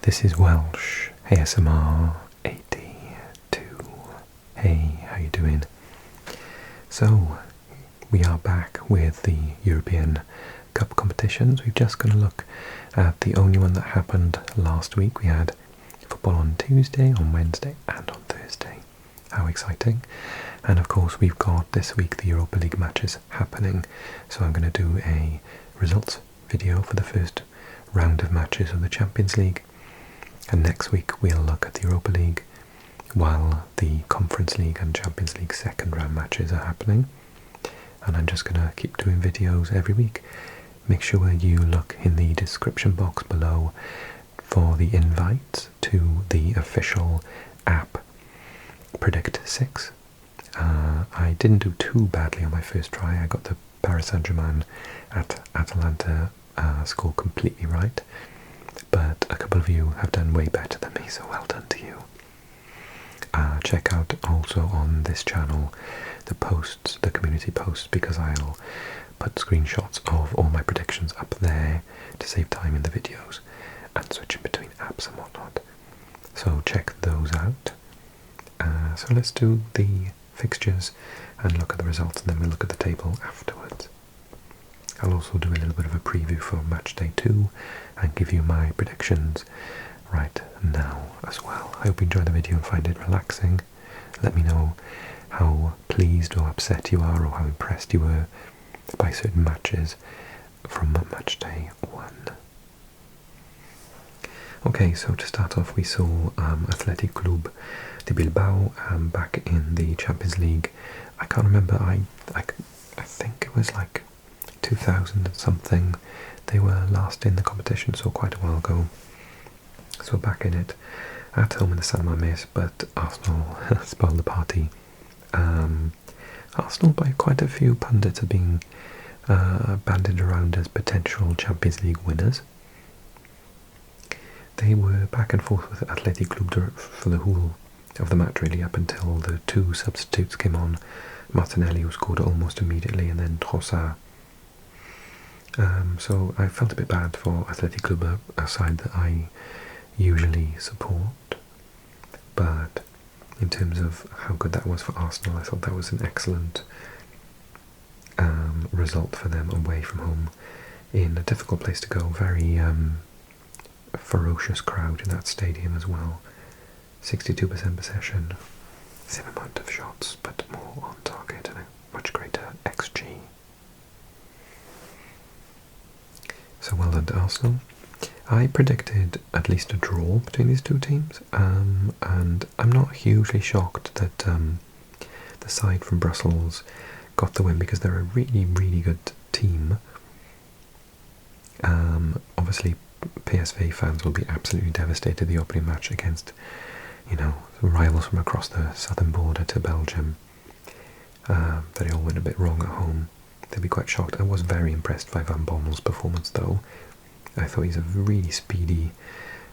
This is Welsh ASMR 82. Hey, how you doing? So, we are back with the European Cup competitions. We're just going to look at the only one that happened last week. We had football on Tuesday, on Wednesday and on Thursday. How exciting. And of course we've got this week the Europa League matches happening. So I'm going to do a results video for the first round of matches of the Champions League. And next week we'll look at the Europa League while the Conference League and Champions League second round matches are happening. And I'm just going to keep doing videos every week. Make sure you look in the description box below for the invite to the official app Predict 6. I didn't do too badly on my first try. I got the Paris Saint-Germain at Atalanta score completely right. But a couple of you have done way better than me, so well done to you. Check out also on this channel the posts, the community posts, because I'll put screenshots of all my predictions up there to save time in the videos and switching between apps and whatnot. So check those out. So let's do the fixtures and look at the results, and then we'll look at the table afterwards. I'll also do a little bit of a preview for match day 2 and give you my predictions right now as well. I hope you enjoy the video and find it relaxing. Let me know how pleased or upset you are, or how impressed you were by certain matches from match day 1. Okay, so to start off we saw Athletic Club de Bilbao back in the Champions League. I can't remember, I think it was like 2000 and something. They were last in the competition, so quite a while ago. So back in it, at home in the San Mamés, but Arsenal spoiled the party. Arsenal, by quite a few pundits, are being banded around as potential Champions League winners. They were back and forth with Athletic Club for the whole of the match, really, up until the two substitutes came on. Martinelli, who scored almost immediately, and then Trossard. So I felt a bit bad for Athletic Club, a side that I usually support. But in terms of how good that was for Arsenal, I thought that was an excellent result for them away from home in a difficult place to go. Very ferocious crowd in that stadium as well. 62% possession, same amount of shots, but more on target and a much greater XG. So well done to Arsenal. I predicted at least a draw between these two teams, and I'm not hugely shocked that the side from Brussels got the win, because they're a really, really good team. Obviously PSV fans will be absolutely devastated the opening match against, rivals from across the southern border to Belgium. They all went a bit wrong at home. They'll be quite shocked. I was very impressed by Van Bommel's performance, though. I thought he's a really speedy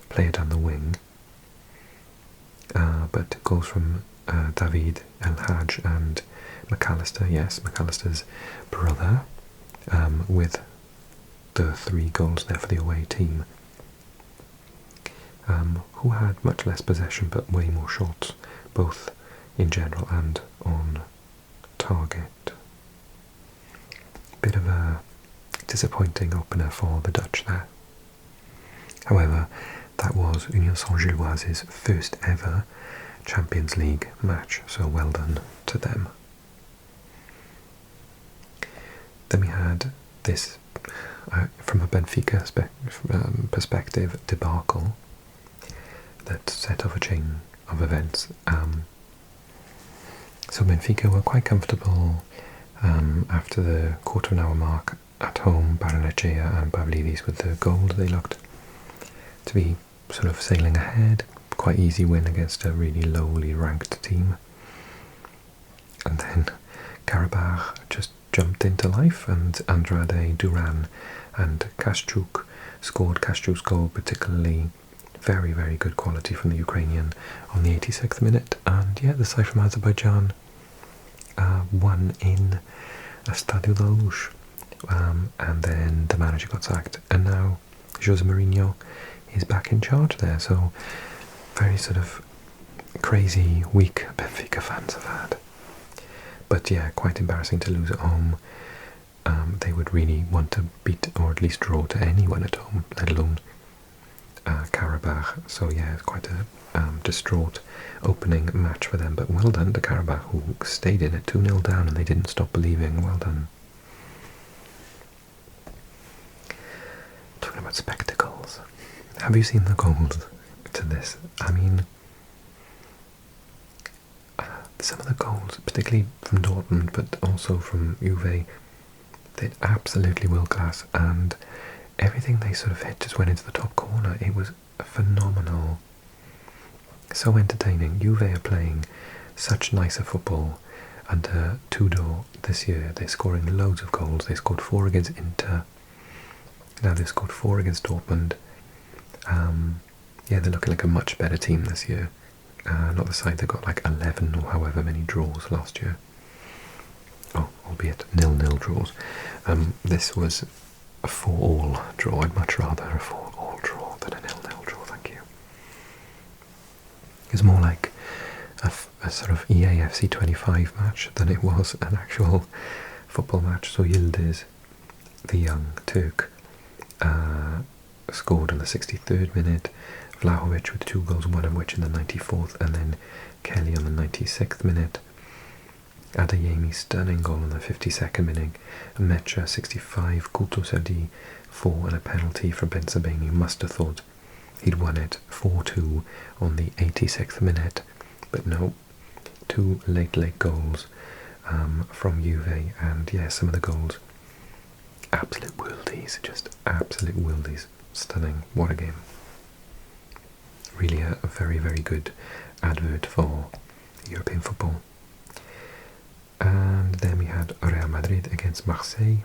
player down the wing. But goals from David El Hadj and McAllister, yes, McAllister's brother, with the 3 goals there for the away team, who had much less possession but way more shots, both in general and on target. Bit of a disappointing opener for the Dutch there. However, that was Union Saint-Gilloise's first ever Champions League match, so well done to them. Then we had this, from a Benfica perspective, debacle that set off a chain of events. So Benfica were quite comfortable after the quarter-of-an-hour mark at home. Barrenechea and Pavlidis with the goal. They looked to be sort of sailing ahead. Quite easy win against a really lowly ranked team. And then Karabakh just jumped into life, and Andrade, Duran and Kashchuk scored. Kashchuk's goal particularly very, very good quality from the Ukrainian on the 86th minute. And yeah, the side from Azerbaijan won in Stadio da Luz, and then the manager got sacked, and now Jose Mourinho is back in charge there. So very sort of crazy week Benfica fans have had. But yeah, quite embarrassing to lose at home. They would really want to beat or at least draw to anyone at home, let alone Karabakh. So yeah, it's quite a distraught opening match for them. But well done to Karabakh, who stayed in it 2-0 down and they didn't stop believing. Well done. Talking about spectacles. Have you seen the goals to this? I mean, some of the goals, particularly from Dortmund, but also from Juve, they're absolutely world class, and everything they sort of hit just went into the top corner. It was phenomenal, so entertaining. Juve are playing such nicer football under Tudor this year. They're scoring loads of goals. They scored 4 against Inter. Now they've scored 4 against Dortmund. Yeah, they're looking like a much better team this year. Not the side that got like 11 or however many draws last year. Oh, albeit 0-0 draws. This was a 4-all draw. I'd much rather a 4-all draw than a 0-0 draw, thank you. It's more like a sort of EAFC 25 match than it was an actual football match. So Yildiz, the young Turk, scored in the 63rd minute, Vlahovic with 2 goals, one of which in the 94th, and then Kelly on the 96th minute. Adeyemi stunning goal in the 52nd minute, Mecha 65, Kulto 74, and a penalty for Benzabeni. Must have thought he'd won it 4-2 on the 86th minute, but no, 2 late goals from Juve, and yeah, some of the goals, absolute worldies, just absolute worldies. Stunning, what a game. Really a very, very good advert for European football. And then we had Real Madrid against Marseille.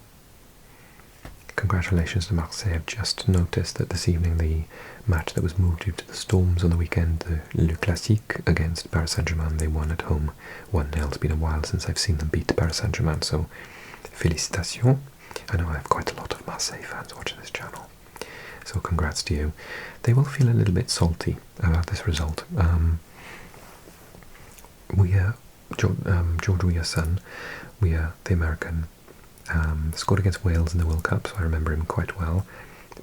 Congratulations to Marseille. I've just noticed that this evening the match that was moved due to the storms on the weekend, the Le Classique against Paris Saint-Germain, they won at home 1-0. It's been a while since I've seen them beat Paris Saint-Germain, so félicitations. I know I have quite a lot of Marseille fans watching this channel, so congrats to you. They will feel a little bit salty about this result. George Weah's son, Weah, the American, scored against Wales in the World Cup, so I remember him quite well.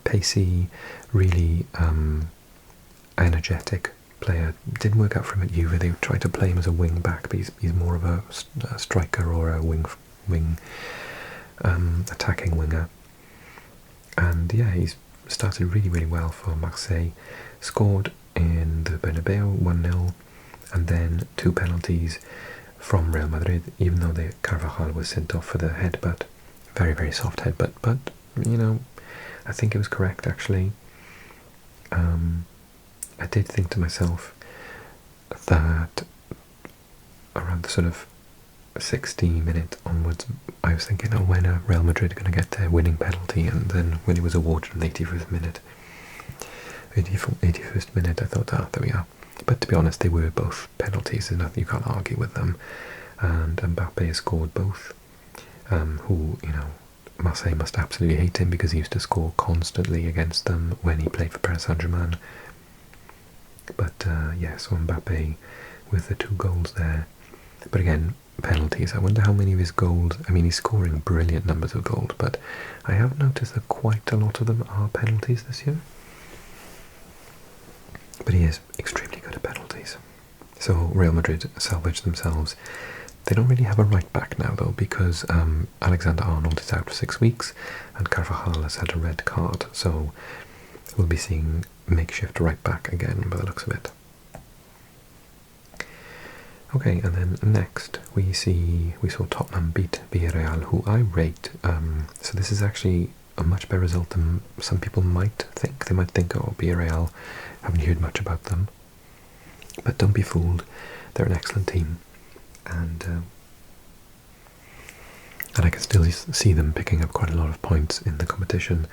Pacey, really energetic player. Didn't work out for him at Juve. They tried to play him as a wing back, but he's more of a striker or a wing attacking winger. And yeah, he's started really, really well for Marseille. Scored in the Bernabeu 1-0, and then 2 penalties from Real Madrid, even though the Carvajal was sent off for the headbutt. Very, very soft headbutt, but, you know, I think it was correct, actually. I did think to myself that around the sort of 60-minute onwards, I was thinking, oh, when are Real Madrid going to get their winning penalty? And then when it was awarded in the 81st minute, I thought, there we are. But to be honest, they were both penalties. There's nothing, you can't argue with them. And Mbappe scored both. Who, you know, Marseille must absolutely hate him because he used to score constantly against them when he played for Paris Saint-Germain. But yeah, so Mbappe with the 2 goals there. But again, penalties. I wonder how many of his goals, I mean, he's scoring brilliant numbers of goals, but I have noticed that quite a lot of them are penalties this year. But he is extremely good at penalties. So Real Madrid salvaged themselves. They don't really have a right back now though, because Alexander-Arnold is out for 6 weeks and Carvajal has had a red card, so we'll be seeing makeshift right back again by the looks of it. Okay, and then next we saw Tottenham beat Villarreal, who I rate. So this is actually a much better result than some people might think. They might think, oh, Villarreal, haven't heard much about them. But don't be fooled, they're an excellent team. And I can still see them picking up quite a lot of points in the competition.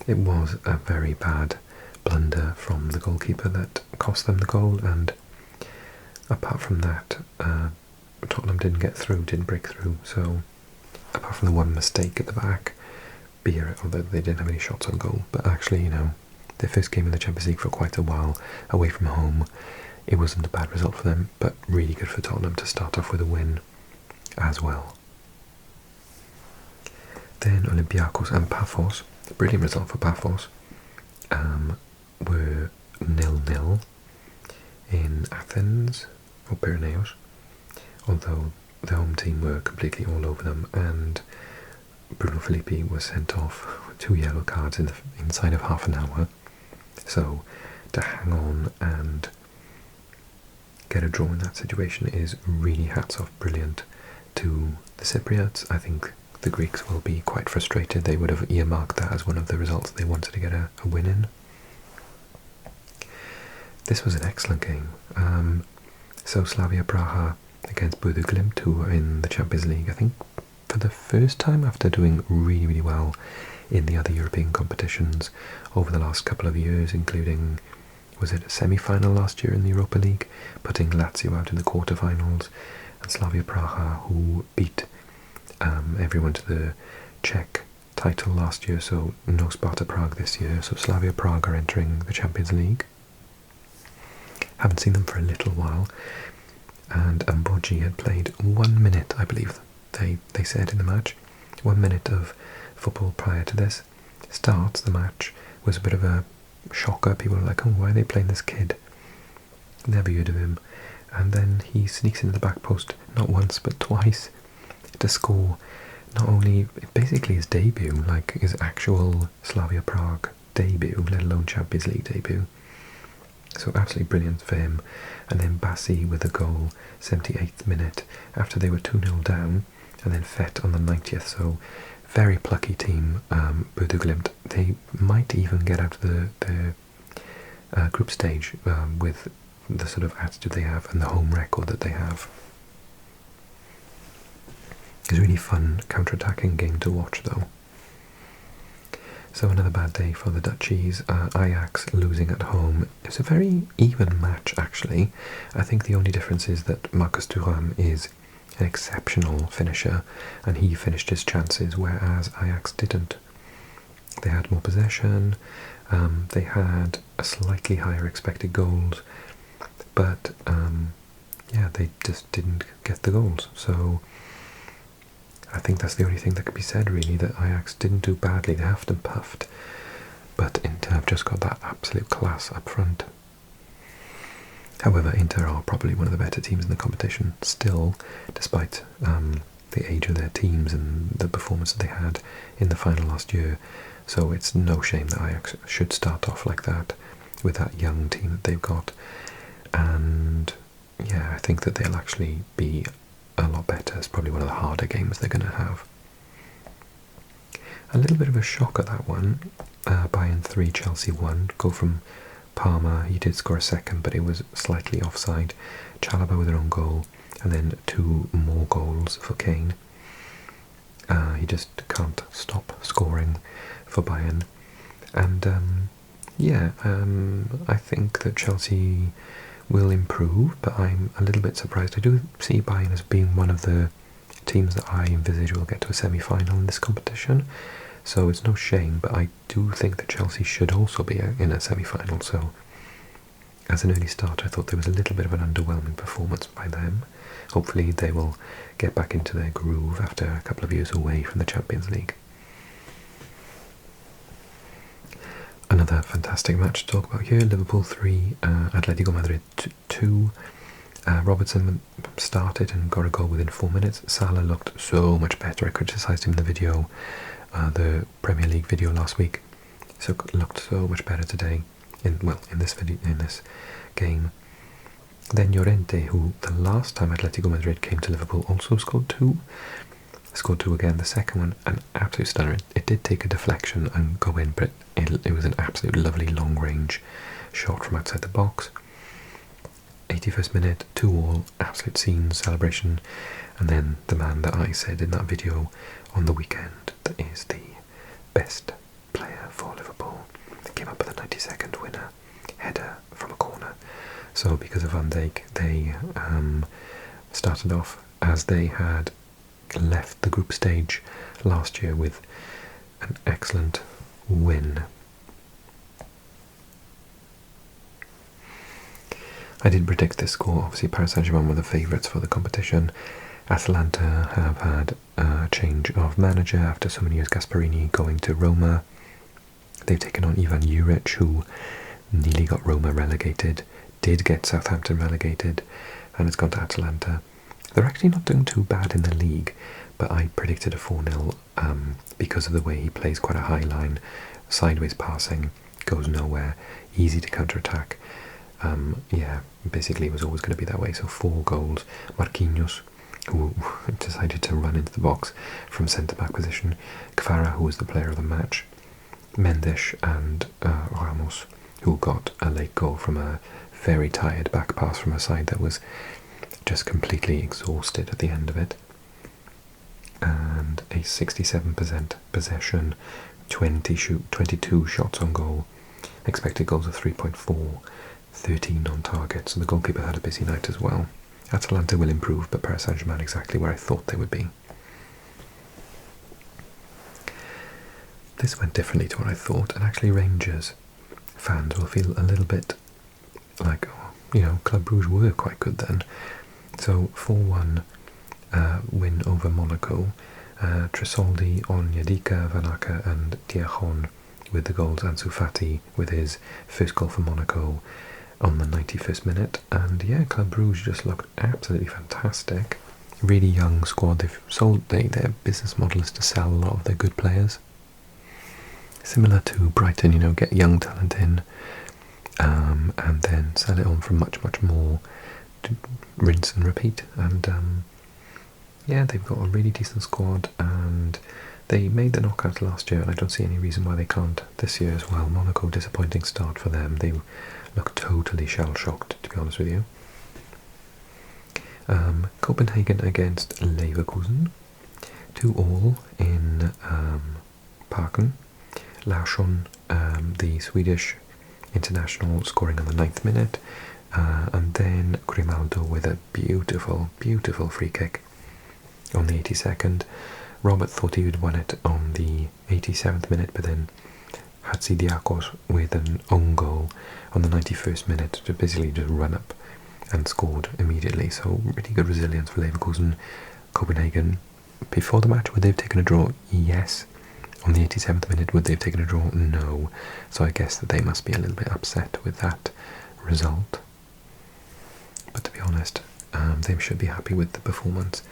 It was a very bad blunder from the goalkeeper that cost them the goal, and apart from that, Tottenham didn't break through, so apart from the one mistake at the back, although they didn't have any shots on goal, but actually, you know, their first game in the Champions League for quite a while, away from home. It wasn't a bad result for them, but really good for Tottenham to start off with a win as well. Then Olympiacos and Paphos, brilliant result for Paphos, were 0-0 in Athens, or Piraeus, although the home team were completely all over them, and Bruno Filippi was sent off with 2 yellow cards inside of half an hour. So to hang on and get a draw in that situation is really hats off, brilliant to the Cypriots. I think the Greeks will be quite frustrated. They would have earmarked that as one of the results they wanted to get a win in. This was an excellent game. So Slavia Praha against Brugge Glimt, who are in the Champions League, I think for the first time after doing really, really well in the other European competitions over the last couple of years, including, was it a semi-final last year in the Europa League, putting Lazio out in the quarterfinals, and Slavia Praha, who beat everyone to the Czech title last year, so no Sparta Prague this year, so Slavia Prague are entering the Champions League. Haven't seen them for a little while, and Mboji had played 1 minute, I believe they said in the match, 1 minute of football prior to this. Starts the match, was a bit of a shocker. People were like, oh, why are they playing this kid? Never heard of him. And then he sneaks into the back post, not once but twice, to score not only basically his debut, like his actual Slavia Prague debut, let alone Champions League debut. So absolutely brilliant for him. And then Bassi with a goal, 78th minute, after they were 2-0 down, and then Fett on the 90th. So very plucky team, Brugge Glimt. They might even get out of the group stage with the sort of attitude they have and the home record that they have. It's a really fun counter-attacking game to watch, though. So another bad day for the Dutchies. Ajax losing at home. It's a very even match, actually. I think the only difference is that Marcus Thuram is an exceptional finisher, and he finished his chances, whereas Ajax didn't. They had more possession, they had a slightly higher expected goals, but yeah, they just didn't get the goals. So I think that's the only thing that could be said, really, that Ajax didn't do badly. They huffed and puffed, but Inter have just got that absolute class up front. However, Inter are probably one of the better teams in the competition still, despite the age of their teams and the performance that they had in the final last year. So it's no shame that Ajax should start off like that with that young team that they've got. And yeah, I think that they'll actually be a lot better. It's probably one of the harder games they're going to have. A little bit of a shocker, that one. Bayern 3, Chelsea 1. Goal from Palmer. He did score a second, but it was slightly offside. Chalaba with an own goal, and then 2 more goals for Kane. He just can't stop scoring for Bayern. And yeah, I think that Chelsea will improve, but I'm a little bit surprised. I do see Bayern as being one of the teams that I envisage will get to a semi-final in this competition, so it's no shame, but I do think that Chelsea should also be in a semi-final. So as an early starter, I thought there was a little bit of an underwhelming performance by them. Hopefully they will get back into their groove after a couple of years away from the Champions League. Another fantastic match to talk about here. Liverpool 3, Atletico Madrid 2. Robertson started and got a goal within 4 minutes. Salah looked so much better. I criticised him in the video, the Premier League video last week. So looked so much better today. In this game. Then Llorente, who the last time Atletico Madrid came to Liverpool also scored 2. Scored 2 again, the second one, an absolute stunner. It did take a deflection and go in, but it was an absolute lovely long-range shot from outside the box. 81st minute, 2-2, absolute scene, celebration, and then the man that I said in that video on the weekend that is the best player for Liverpool came up with a 92nd winner, header from a corner. So because of Van Dijk, they started off as they had left the group stage last year with an excellent win. I did predict this score. Obviously, Paris Saint-Germain were the favourites for the competition. Atalanta have had a change of manager after so many years. Gasperini going to Roma. They've taken on Ivan Juric, who nearly got Roma relegated, did get Southampton relegated, and it's gone to Atalanta. They're actually not doing too bad in the league, but I predicted a 4-0 because of the way he plays quite a high line, sideways passing, goes nowhere, easy to counter-attack. Yeah, basically it was always going to be that way. So 4 goals. Marquinhos, who decided to run into the box from centre-back position. Kvara, who was the player of the match. Mendes and Ramos, who got a late goal from a very tired back pass from a side that was just completely exhausted at the end of it. And a 67% possession, 22 shots on goal, expected goals of 3.4, 13 on target, so the goalkeeper had a busy night as well. Atalanta will improve, but Paris Saint-Germain exactly where I thought they would be. This went differently to what I thought, and actually Rangers fans will feel a little bit like, oh, you know, Club Brugge were quite good then. So 4-1 win over Monaco. Tresoldi, Onyedika, Vanaka and Diakhon with the goals, Ansu Fati with his first goal for Monaco on the 91st minute. And yeah, Club Brugge just looked absolutely fantastic. Really young squad. They've sold, their business model is to sell a lot of their good players. Similar to Brighton, you know, get young talent in and then sell it on for much, much more, to rinse and repeat. And yeah, they've got a really decent squad, and they made the knockout last year, and I don't see any reason why they can't this year as well. Monaco, disappointing start for them. They look totally shell-shocked, to be honest with you. Copenhagen against Leverkusen, 2-2 in Parken. Larsson, the Swedish international, scoring on the 9th minute, and then Grimaldo with a beautiful, beautiful free kick on the 82nd. Robert thought he would won it on the 87th minute, but then Hatzidiakos with an own goal on the 91st minute to basically just run up and scored immediately. So really good resilience for Leverkusen. Copenhagen, before the match, would they have taken a draw? Yes. On the 87th minute, would they have taken a draw? No. So I guess that they must be a little bit upset with that result. But to be honest, they should be happy with the performance.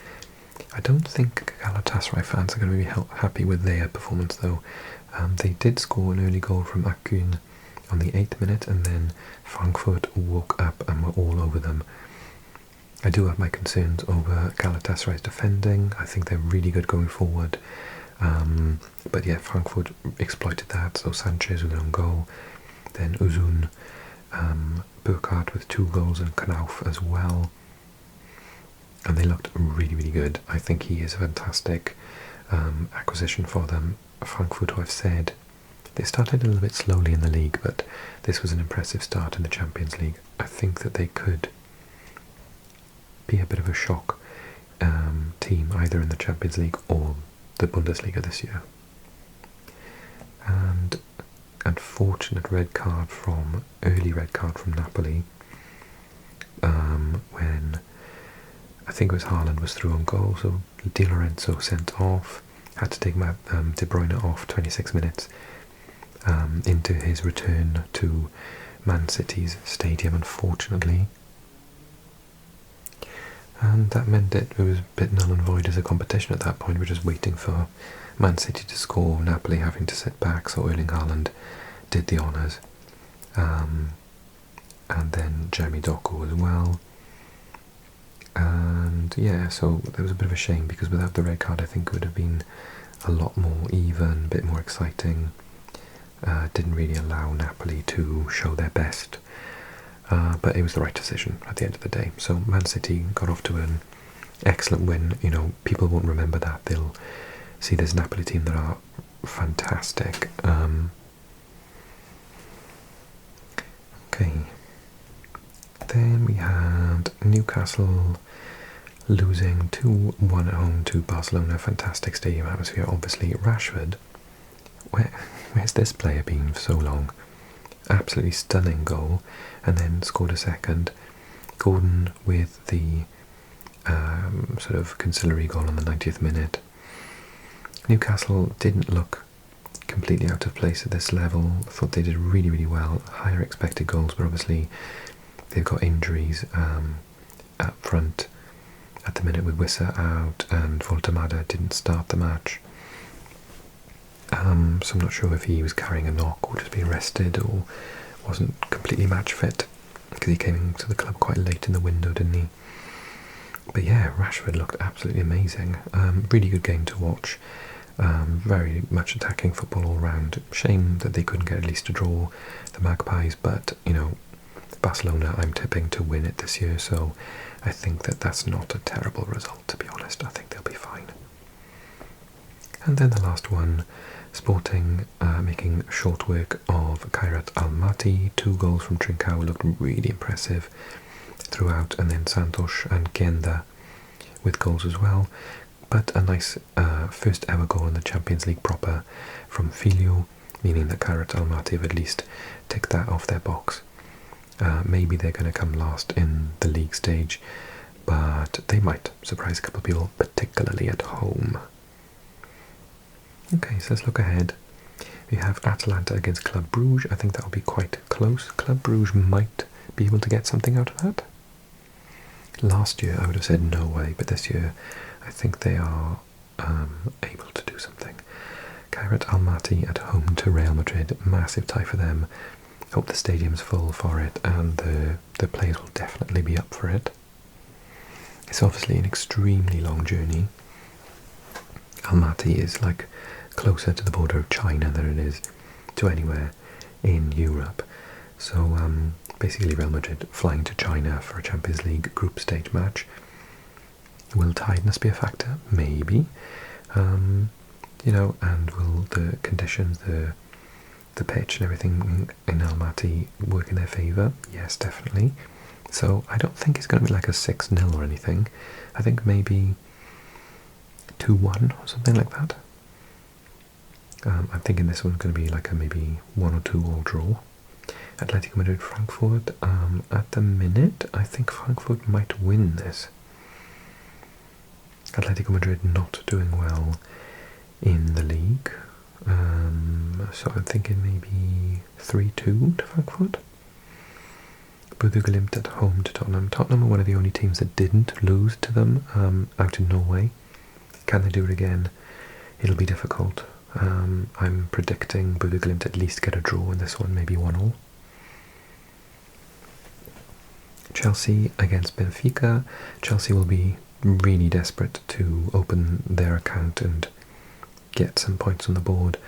I don't think Galatasaray fans are going to be happy with their performance though. They did score an early goal from Akün on the 8th minute, and then Frankfurt woke up and were all over them. I do have my concerns over Galatasaray's defending. I think they're really good going forward. But yeah, Frankfurt exploited that, so Sanchez with an own goal, then Uzun, Burkhardt with 2 goals, and Knauf as well. And they looked really, really good. I think he is a fantastic acquisition for them. Frankfurt, who I've said, they started a little bit slowly in the league, but this was an impressive start in the Champions League. I think that they could be a bit of a shock team, either in the Champions League or the Bundesliga this year. And unfortunate early red card from Napoli, when I think it was Haaland was through on goal, so Di Lorenzo sent off, had to take De Bruyne off 26 minutes into his return to Man City's stadium, unfortunately. And that meant it was a bit null and void as a competition at that point. We're just waiting for Man City to score, Napoli having to sit back, so Erling Haaland did the honours. And then Jeremy Doku as well. And yeah, so there was a bit of a shame, because without the red card I think it would have been a lot more even, a bit more exciting. Didn't really allow Napoli to show their best. But it was the right decision at the end of the day. So Man City got off to an excellent win. You know, people won't remember that. They'll see this Napoli team that are fantastic. Okay. Then we had Newcastle losing 2-1 at home to Barcelona. Fantastic stadium atmosphere. Obviously, Rashford. Where's this player been for so long? Absolutely stunning goal, and then scored a second. Gordon with the sort of conciliatory goal on the 90th minute. Newcastle didn't look completely out of place at this level. I thought they did really, really well. Higher expected goals, but obviously they've got injuries up front at the minute with Wissa out, and Voltemada didn't start the match. So I'm not sure if he was carrying a knock or just being rested or wasn't completely match fit, because he came into the club quite late in the window, didn't he? But yeah, Rashford looked absolutely amazing. Really good game to watch. Very much attacking football all round. Shame that they couldn't get at least a draw, the Magpies, but you know, Barcelona I'm tipping to win it this year, so I think that that's not a terrible result, to be honest. I think they'll be fine. And then the last one, Sporting making short work of Kairat Almaty. 2 goals from Trincao looked really impressive throughout, and then Santos and Genda with goals as well. But a nice first ever goal in the Champions League proper from Filho, meaning that Kairat Almaty have at least ticked that off their box. Maybe they're going to come last in the league stage, but they might surprise a couple of people, particularly at home. Okay, so let's look ahead. We have Atalanta against Club Brugge. I think that will be quite close. Club Brugge might be able to get something out of that. Last year I would have said no way, but this year I think they are able to do something. Kairat Almaty at home to Real Madrid. Massive tie for them. Hope the stadium's full for it, and the players will definitely be up for it. It's obviously an extremely long journey. Almaty is like closer to the border of China than it is to anywhere in Europe. So basically Real Madrid flying to China for a Champions League group stage match. Will tiredness be a factor? Maybe. You know, and will the conditions, the pitch and everything in Almaty work in their favour? Yes, definitely. So I don't think it's going to be like a 6-0 or anything. I think maybe 2-1 or something like that. I'm thinking this one's going to be like a maybe 1 or 2 all draw. Atletico Madrid Frankfurt. At the minute, I think Frankfurt might win this. Atletico Madrid not doing well in the league. So I'm thinking maybe 3-2 to Frankfurt. Brugge at home to Tottenham. Tottenham are one of the only teams that didn't lose to them out in Norway. Can they do it again? It'll be difficult. I'm predicting Brugge at least get a draw in this one, maybe 1-1. Chelsea against Benfica. Chelsea will be really desperate to open their account and get some points on the board.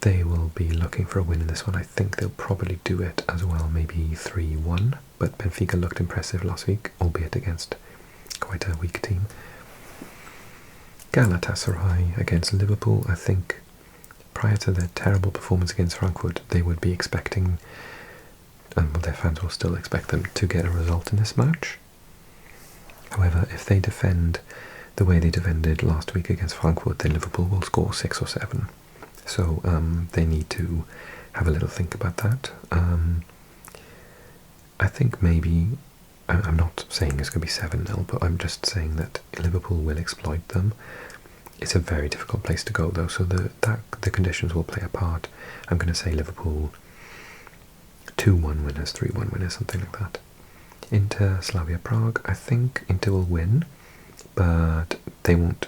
They will be looking for a win in this one. I think they'll probably do it as well, maybe 3-1. But Benfica looked impressive last week, albeit against quite a weak team. Galatasaray against Liverpool. I think prior to their terrible performance against Frankfurt, they would be expecting, and their fans will still expect them to get a result in this match. However, if they defend the way they defended last week against Frankfurt, then Liverpool will score 6 or 7. So they need to have a little think about that. I think maybe, I'm not saying it's going to be 7-0, but I'm just saying that Liverpool will exploit them. It's a very difficult place to go though, so the conditions will play a part. I'm going to say Liverpool 2-1 winners, 3-1 winners, something like that. Inter Slavia Prague. I think Inter will win, but they won't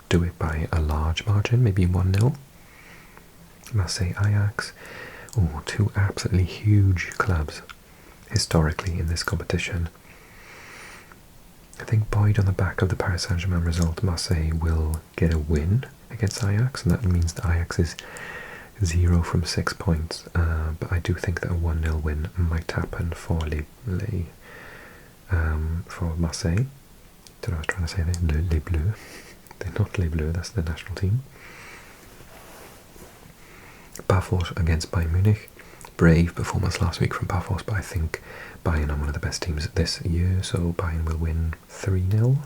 do it by a large margin, maybe 1-0. Marseille Ajax. Oh, 2 absolutely huge clubs historically in this competition. I think buoyed on the back of the Paris Saint-Germain result, Marseille will get a win against Ajax, and that means that Ajax is 0 from 6 points. But I do think that a 1-0 win might happen for for Marseille. That's what I was trying to say there. Les Bleus. They're not Les Bleus, that's the national team. Pafos against Bayern Munich. Brave performance last week from Pafos, but I think Bayern are one of the best teams this year, so Bayern will win 3-0.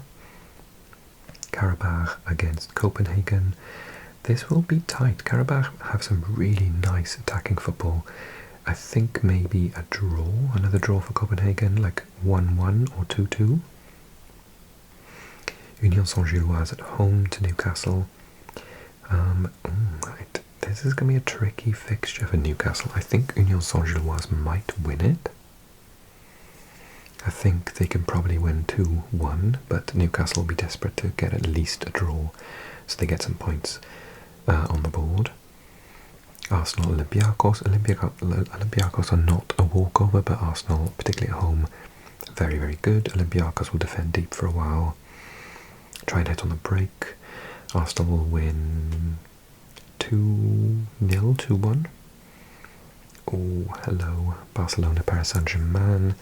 Karabakh against Copenhagen. This will be tight. Karabakh have some really nice attacking football. I think maybe a draw, another draw for Copenhagen, like 1-1 or 2-2. Union Saint-Gilloise at home to Newcastle. This is going to be a tricky fixture for Newcastle. I think Union Saint-Gilloise might win it. I think they can probably win 2-1, but Newcastle will be desperate to get at least a draw, so they get some points on the board. Arsenal, Olympiacos. Olympiacos are not a walkover, but Arsenal, particularly at home, very, very good. Olympiacos will defend deep for a while, try and hit on the break. Arsenal will win 2-0, 2-1. Oh, hello, Barcelona, Paris Saint-Germain.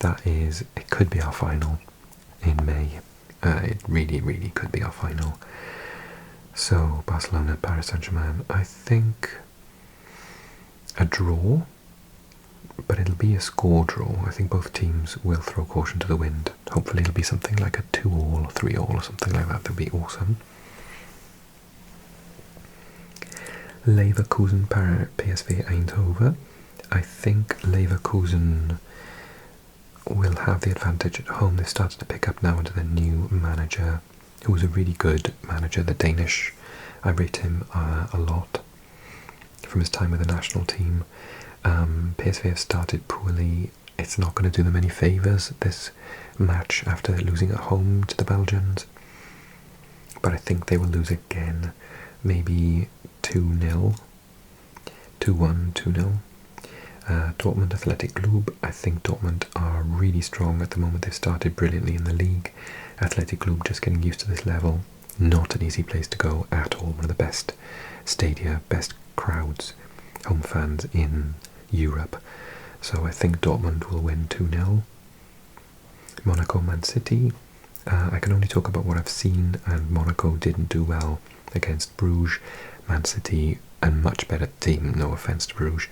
It could be our final in May. It really, really could be our final. So, Barcelona, Paris Saint-Germain, I think a draw, but it'll be a score draw. I think both teams will throw caution to the wind. Hopefully it'll be something like a 2-all, 3-all or something like that. That'd be awesome. Leverkusen, PSV Eindhoven. I think Leverkusen will have the advantage at home. They've started to pick up now under the new manager, who was a really good manager, the Danish. I rate him a lot from his time with the national team. PSV have started poorly. It's not going to do them any favours, this match, after losing at home to the Belgians. But I think they will lose again, maybe 2-0, 2-1, 2-0. Dortmund Athletic Club. I think Dortmund are really strong at the moment. They've started brilliantly in the league. Athletic Club just getting used to this level. Not an easy place to go at all. One of the best stadia, best crowds, home fans in Europe. So I think Dortmund will win 2-0. Monaco Man City. I can only talk about what I've seen, and Monaco didn't do well against Brugge. Man City, a much better team, no offence to Brugge.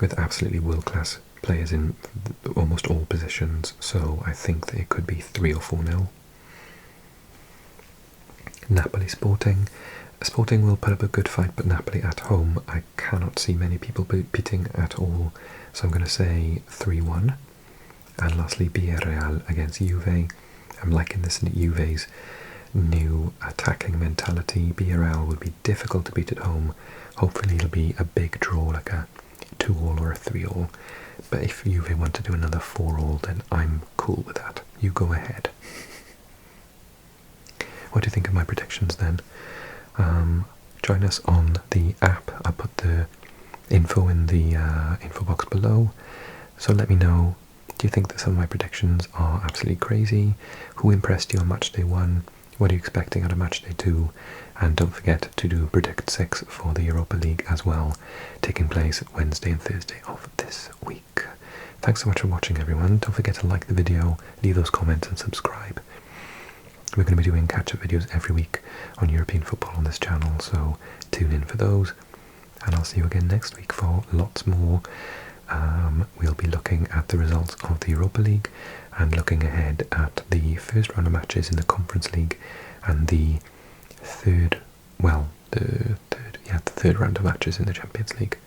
With absolutely world-class players in almost all positions, so I think that it could be 3 or 4-0. Napoli Sporting. Sporting will put up a good fight, but Napoli at home I cannot see many people beating at all, so I'm going to say 3-1. And lastly, Villarreal against Juve. I'm liking this in Juve's new attacking mentality. Villarreal will be difficult to beat at home. Hopefully it'll be a big draw, like a 2-all or a 3-all. But if Juve want to do another 4-all, then I'm cool with that. You go ahead. What do you think of my predictions then? Join us on the app. I'll put the info in the info box below. So let me know, do you think that some of my predictions are absolutely crazy? Who impressed you on matchday 1? What are you expecting out of matchday 2? And don't forget to do Predict 6 for the Europa League as well, taking place Wednesday and Thursday of this week. Thanks so much for watching, everyone. Don't forget to like the video, leave those comments and subscribe. We're going to be doing catch-up videos every week on European football on this channel, so tune in for those. And I'll see you again next week for lots more. We'll be looking at the results of the Europa League and looking ahead at the first round of matches in the Conference League and the third round of matches in the Champions League.